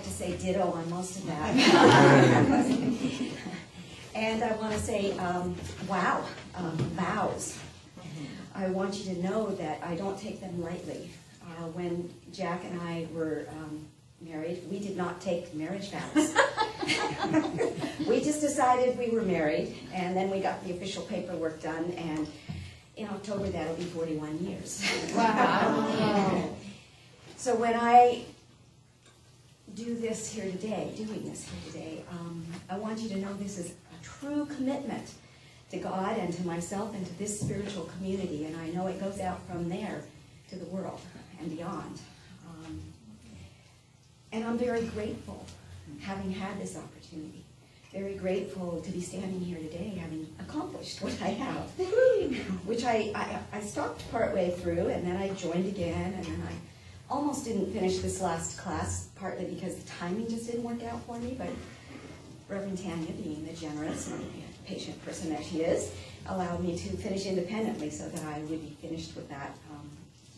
like to say ditto on most of that. And I want to say, wow, vows. I want you to know that I don't take them lightly. When Jack and I were married, we did not take marriage vows. We just decided we were married, and then we got the official paperwork done, and in October that'll be 41 years. Wow. So when I doing this here today, I want you to know this is a true commitment to God and to myself and to this spiritual community, and I know it goes out from there to the world and beyond. And I'm very grateful having had this opportunity. Very grateful to be standing here today having accomplished what I have. Which I stopped partway through, and then I joined again, and then I almost didn't finish this last class, partly because the timing just didn't work out for me, but Reverend Tanya, being the generous and patient person that she is, allowed me to finish independently so that I would be finished with that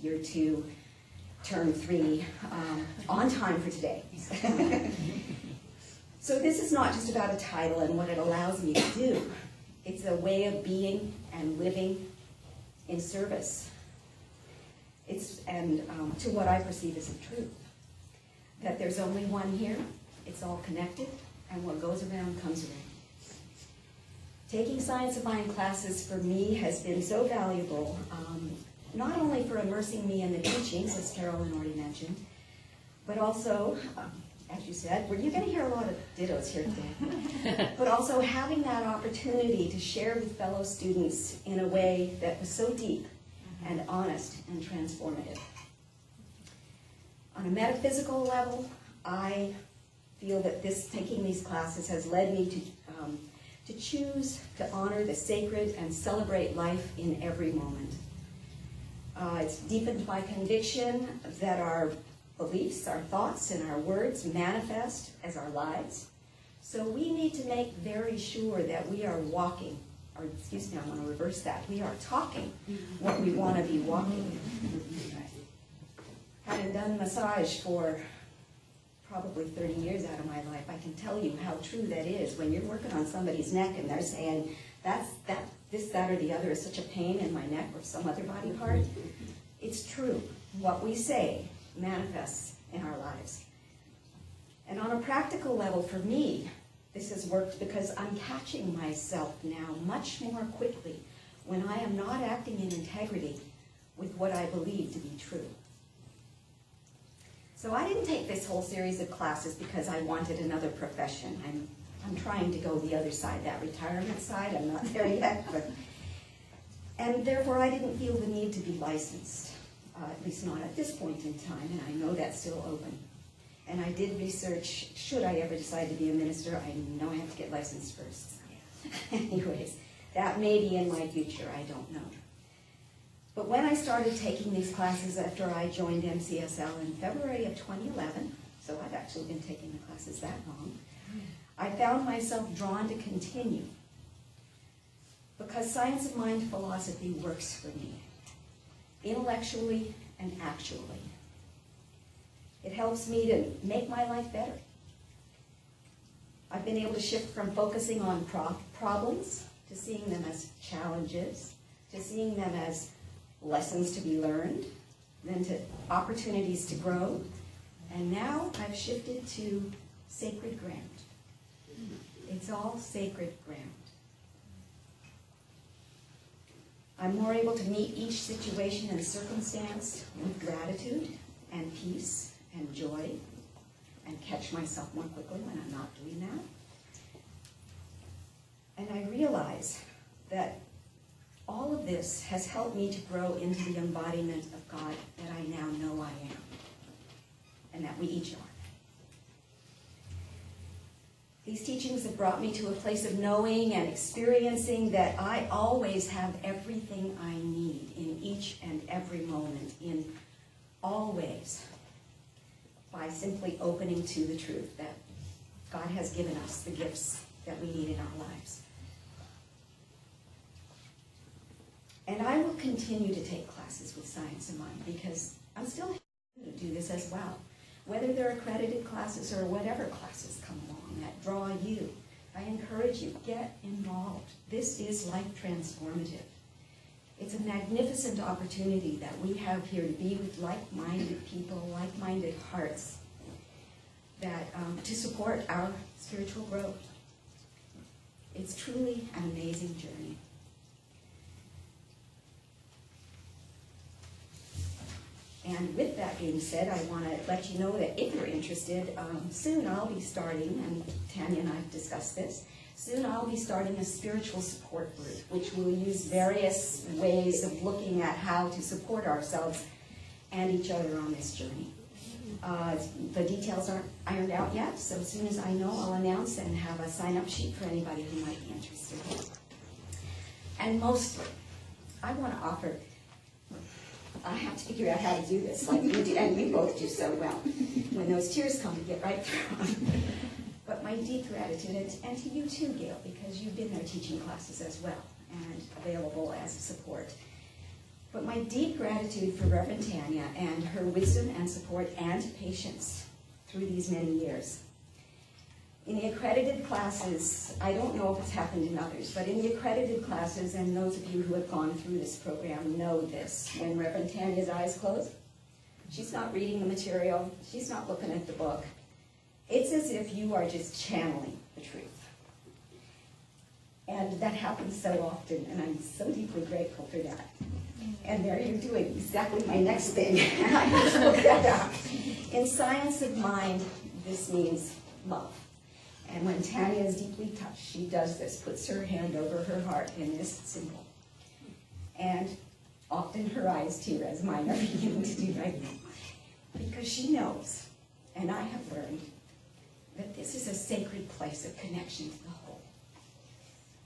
year 2, term 3, on time for today. So this is not just about a title and what it allows me to do. It's a way of being and living in service. To what I perceive as the truth. That there's only one here, it's all connected, and what goes around comes around. Taking Science of Mind classes for me has been so valuable, not only for immersing me in the teachings, as Carolyn already mentioned, but also, as you said, you're going to hear a lot of dittos here today, but also having that opportunity to share with fellow students in a way that was so deep and honest and transformative. On a metaphysical level, I feel that taking these classes has led me to choose to honor the sacred and celebrate life in every moment. It's deepened my conviction that our beliefs, our thoughts, and our words manifest as our lives. So we need to make very sure that we are walking, or excuse me, I want to reverse that. We are talking what we want to be walking. Having done massage for probably 30 years out of my life, I can tell you how true that is. When you're working on somebody's neck and they're saying, this, that, or the other is such a pain in my neck or some other body part, it's true. What we say manifests in our lives. And on a practical level, for me, this has worked because I'm catching myself now much more quickly when I am not acting in integrity with what I believe to be true. So I didn't take this whole series of classes because I wanted another profession. I'm trying to go the other side, that retirement side. I'm not there yet. And therefore, I didn't feel the need to be licensed, at least not at this point in time, and I know that's still open. And I did research, should I ever decide to be a minister, I know I have to get licensed first. Anyways, that may be in my future, I don't know. But when I started taking these classes after I joined MCSL in February of 2011, so I've actually been taking the classes that long, I found myself drawn to continue because Science of Mind philosophy works for me, intellectually and actually. It helps me to make my life better. I've been able to shift from focusing on problems to seeing them as challenges, to seeing them as lessons to be learned, then to opportunities to grow, and now I've shifted to sacred ground. It's all sacred ground. I'm more able to meet each situation and circumstance with gratitude and peace and joy, and catch myself more quickly when I'm not doing that. And I realize that all of this has helped me to grow into the embodiment of God that I now know I am, and that we each are. These teachings have brought me to a place of knowing and experiencing that I always have everything I need in each and every moment, in all ways, by simply opening to the truth that God has given us the gifts that we need in our lives. And I will continue to take classes with Science of Mind because I'm still here to do this as well. Whether they're accredited classes or whatever classes come along that draw you, I encourage you, get involved. This is life transformative. It's a magnificent opportunity that we have here to be with like-minded people, like-minded hearts, that to support our spiritual growth. It's truly an amazing journey. And with that being said, I want to let you know that if you're interested, soon I'll be starting, and Tanya and I have discussed this, soon I'll be starting a spiritual support group, which will use various ways of looking at how to support ourselves and each other on this journey. The details aren't ironed out yet, so as soon as I know, I'll announce and have a sign-up sheet for anybody who might be interested. And mostly, I want to offer, I have to figure out how to do this, like you do, and you both do so well. When those tears come, you get right through them. But my deep gratitude, and to you too, Gail, because you've been there teaching classes as well, and available as support. But my deep gratitude for Reverend Tanya and her wisdom and support and patience through these many years. In the accredited classes, I don't know if it's happened in others, but in the accredited classes, and those of you who have gone through this program know this, when Reverend Tanya's eyes close, she's not reading the material, she's not looking at the book. It's as if you are just channeling the truth. And that happens so often, and I'm so deeply grateful for that. And there you're doing exactly my next thing. I just looked that up. In science of mind, this means love. And when Tanya is deeply touched, she does this, puts her hand over her heart in this symbol. And often her eyes tear, as mine are beginning to do right now. Because she knows, and I have learned, that this is a sacred place of connection to the whole.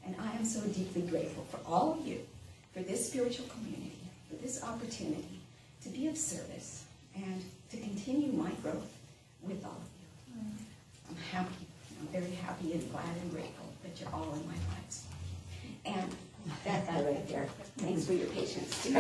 And I am so deeply grateful for all of you, for this spiritual community, for this opportunity to be of service and to continue my growth with all of you. I'm happy. I'm very happy and glad and grateful that you're all in my lives. And that right there. Thanks for your patience too.